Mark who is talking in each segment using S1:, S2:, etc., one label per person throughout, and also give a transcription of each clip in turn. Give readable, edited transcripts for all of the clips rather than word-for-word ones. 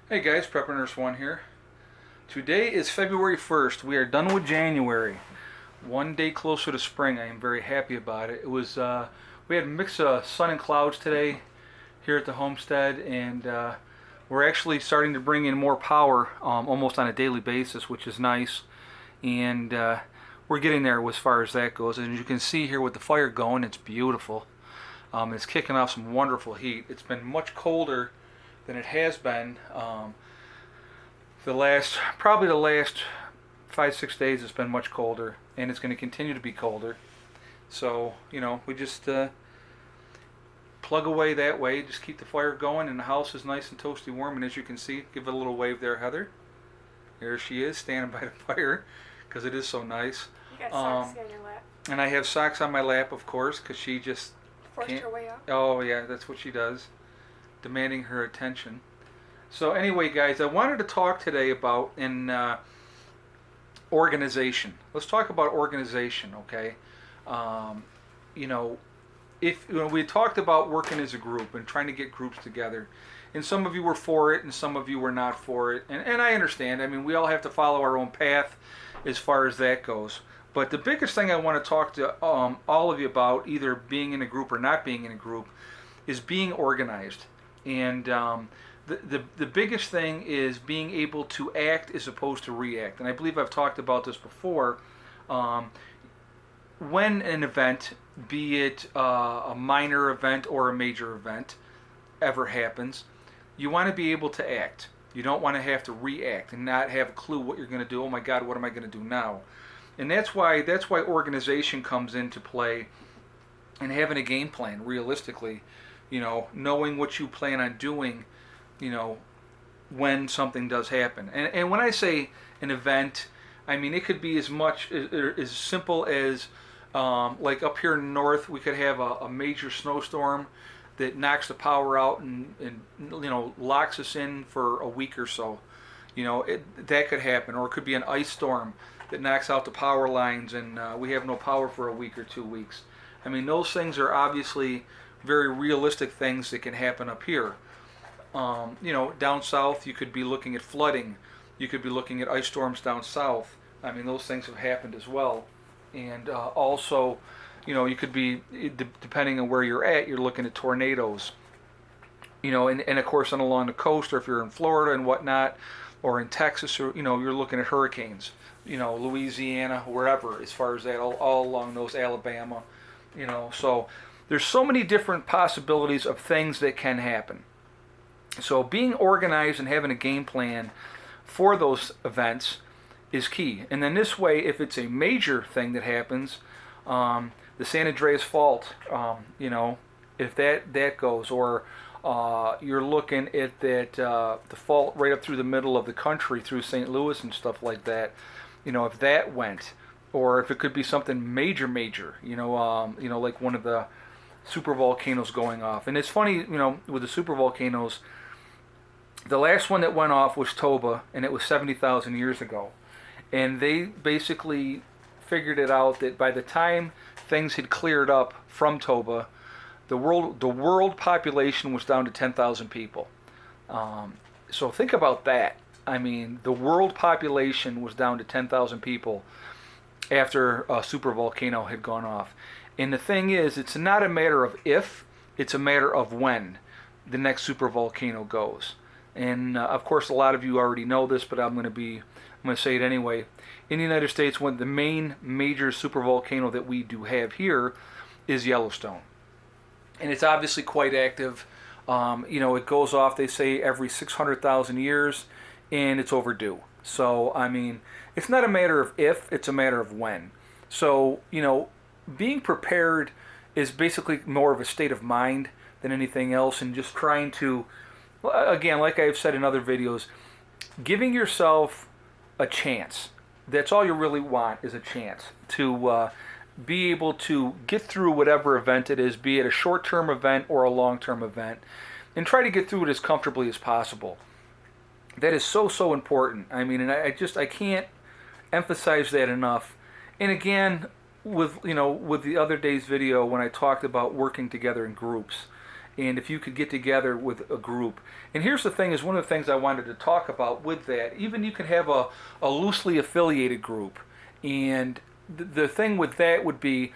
S1: Hey guys, Prepper Nurse One here. Today is February 1st. We are done with January. One day closer to spring. I am very happy about it. We had a mix of sun and clouds today here at the homestead, and we're actually starting to bring in more power almost on a daily basis, which is nice. And we're getting there as far as that goes. And as you can see here with the fire going, it's beautiful. It's kicking off some wonderful heat. It's been much colder than it has been. Probably the last 5-6 days, it's been much colder, and it's going to continue to be colder. So we just plug away that way, just keep the fire going, and the house is nice and toasty warm. And as you can see, give it a little wave there, Heather. There she is, standing by the fire, because it is so nice.
S2: You got socks on your lap.
S1: And I have socks on my lap, of course, because she just
S2: Forced
S1: can't.
S2: her way up.
S1: Oh yeah, that's what she does, demanding her attention. So anyway, guys, I wanted to talk today about organization. Let's talk about organization, okay? You know, if we talked about working as a group and trying to get groups together, and some of you were for it, and some of you were not for it, and I understand. I mean, we all have to follow our own path as far as that goes. But the biggest thing I want to talk to all of you about, either being in a group or not being in a group, is being organized. And the biggest thing is being able to act as opposed to react. And I believe I've talked about this before. When an event, be it a minor event or a major event, ever happens, you want to be able to act. You don't want to have to react and not have a clue what you're going to do. Oh my God, what am I going to do now? And that's why organization comes into play, and having a game plan realistically, knowing what you plan on doing, when something does happen. And when I say an event, I mean it could be as simple as like up here in the north, we could have a major snowstorm that knocks the power out and locks us in for a week or so. That could happen. Or it could be an ice storm that knocks out the power lines, and we have no power for a week or 2 weeks. I mean, those things are obviously very realistic things that can happen up here. Down south, you could be looking at flooding. You could be looking at ice storms down south. I mean, those things have happened as well. And also, you could be, depending on where you're at, you're looking at tornadoes. And of course, along the coast, or if you're in Florida and whatnot, or in Texas, or you're looking at hurricanes. Louisiana, wherever, as far as that, all along those, Alabama. So there's so many different possibilities of things that can happen. So being organized and having a game plan for those events is key. And then this way, if it's a major thing that happens, the San Andreas Fault, if that goes, or you're looking at the fault right up through the middle of the country, through St. Louis and stuff like that, if that went, or if it could be something major, like one of the super volcanoes going off. And it's funny, with the super volcanoes, the last one that went off was Toba, and it was 70,000 years ago. And they basically figured it out that by the time things had cleared up from Toba, the world population was down to 10,000 people. So think about that. I mean, the world population was down to 10,000 people after a super volcano had gone off. And the thing is, it's not a matter of if, it's a matter of when the next super volcano goes. And of course, a lot of you already know this, but I'm going to say it anyway. In the United States, the main major super volcano that we do have here is Yellowstone. And it's obviously quite active. It goes off, they say, every 600,000 years, and it's overdue. So, I mean, it's not a matter of if, it's a matter of when. So, being prepared is basically more of a state of mind than anything else, and just trying to, again, like I've said in other videos, giving yourself a chance. That's all you really want, is a chance to be able to get through whatever event it is, be it a short-term event or a long-term event, and try to get through it as comfortably as possible. That is so important. I mean, and I can't emphasize that enough. And again, with the other day's video when I talked about working together in groups, and if you could get together with a group. And here's the thing: is one of the things I wanted to talk about with that. Even you can have a loosely affiliated group, and the thing with that would be,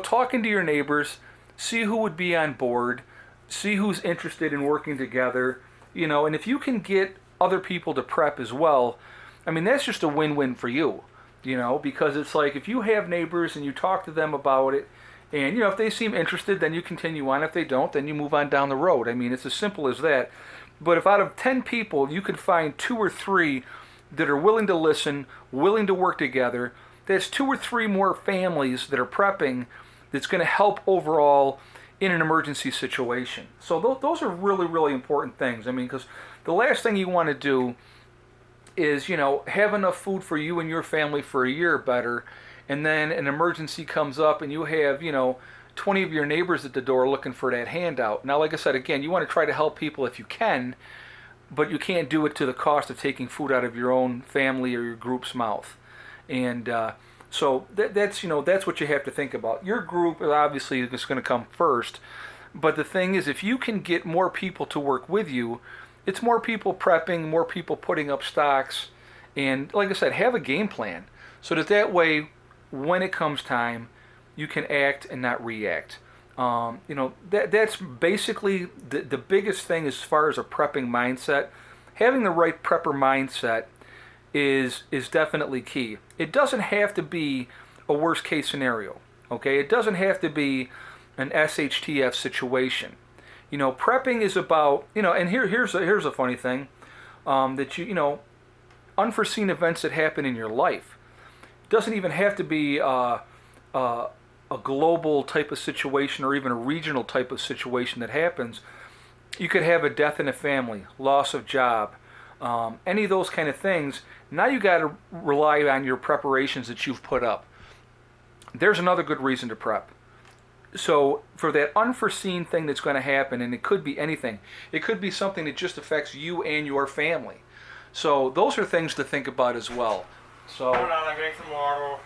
S1: talking to your neighbors, see who would be on board, see who's interested in working together, and if you can get other people to prep as well, I mean, that's just a win-win for you, because it's like if you have neighbors and you talk to them about it, and, if they seem interested, then you continue on. If they don't, then you move on down the road. I mean, it's as simple as that. But if out of 10 people, you could find 2 or 3 that are willing to listen, willing to work together, that's 2 or 3 more families that are prepping that's going to help overall in an emergency situation. So those are really, really important things. I mean, because the last thing you want to do is, have enough food for you and your family for a year or better, and then an emergency comes up and you have, 20 of your neighbors at the door looking for that handout. Now, like I said, again, you want to try to help people if you can, but you can't do it to the cost of taking food out of your own family or your group's mouth. And so that's what you have to think about. Your group obviously is going to come first, but the thing is, if you can get more people to work with you, it's more people prepping, more people putting up stocks, and like I said, have a game plan so that way, when it comes time, you can act and not react. That's basically the biggest thing as far as a prepping mindset. Having the right prepper mindset is definitely key. It doesn't have to be a worst case scenario. Okay, it doesn't have to be an SHTF situation. Prepping is about, and here's a funny thing, that unforeseen events that happen in your life. Doesn't even have to be a global type of situation or even a regional type of situation that happens. You could have a death in a family, loss of job, any of those kind of things. Now you got to rely on your preparations that you've put up. There's another good reason to prep. So for that unforeseen thing that's going to happen, and it could be anything, it could be something that just affects you and your family. So those are things to think about as well. So,
S2: hold on, I'm getting some water.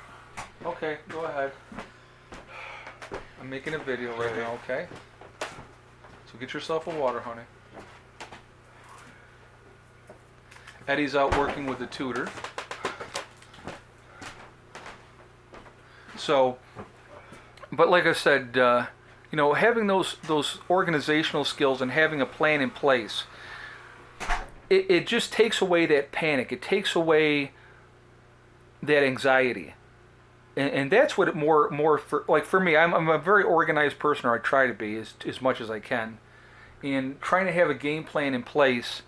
S1: Okay, go ahead. I'm making a video right now, okay? So get yourself a water, honey. Eddie's out working with the tutor. So, but like I said, having those organizational skills and having a plan in place, it just takes away that panic. It takes away that anxiety, and that's what it more for me. I'm a very organized person, or I try to be as much as I can. And trying to have a game plan in place,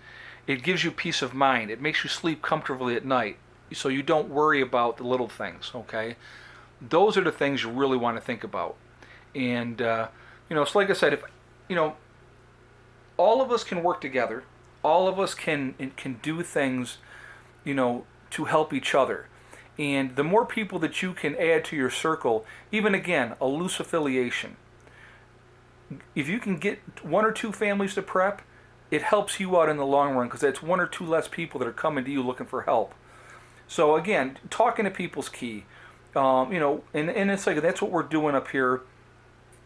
S1: it gives you peace of mind. It makes you sleep comfortably at night, so you don't worry about the little things. Okay, those are the things you really want to think about. And so like I said, if all of us can work together, all of us can do things, to help each other. And the more people that you can add to your circle, even again, a loose affiliation, if you can get 1 or 2 families to prep, it helps you out in the long run, because that's 1 or 2 less people that are coming to you looking for help. So again, talking to people's key. And it's like that's what we're doing up here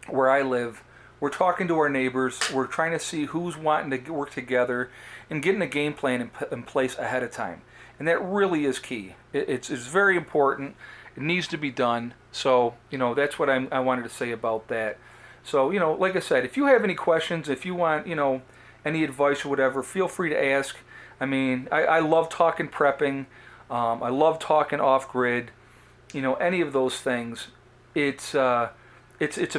S1: where I live. We're talking to our neighbors. We're trying to see who's wanting to work together and getting a game plan in place ahead of time. And that really is key. It's very important. It needs to be done. So, that's what I wanted to say about that. So, like I said, if you have any questions, if you want, any advice or whatever, feel free to ask. I mean, I love talking prepping. I love talking off-grid. Any of those things. It's a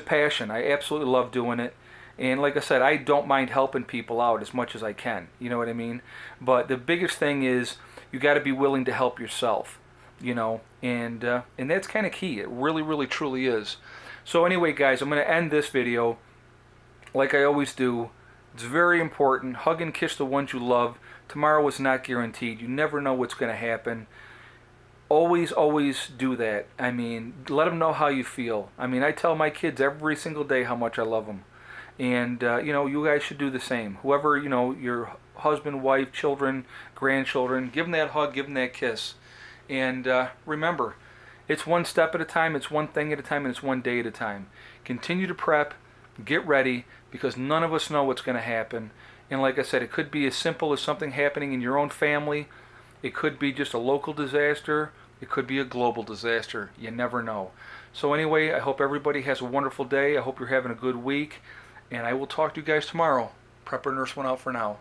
S1: passion. I absolutely love doing it. And like I said, I don't mind helping people out as much as I can. You know what I mean? But the biggest thing is you got to be willing to help yourself. And that's kind of key. It really, really, truly is. So anyway, guys, I'm going to end this video like I always do. It's very important. Hug and kiss the ones you love. Tomorrow is not guaranteed. You never know what's going to happen. Always, always do that. I mean, let them know how you feel. I mean, I tell my kids every single day how much I love them. And, you guys should do the same. Whoever, your husband, wife, children, grandchildren, give them that hug, give them that kiss. And remember, it's one step at a time, it's one thing at a time, and it's one day at a time. Continue to prep. Get ready, because none of us know what's going to happen. And like I said, it could be as simple as something happening in your own family. It could be just a local disaster. It could be a global disaster. You never know. So anyway, I hope everybody has a wonderful day. I hope you're having a good week. And I will talk to you guys tomorrow. Prepper Nurse 1 out for now.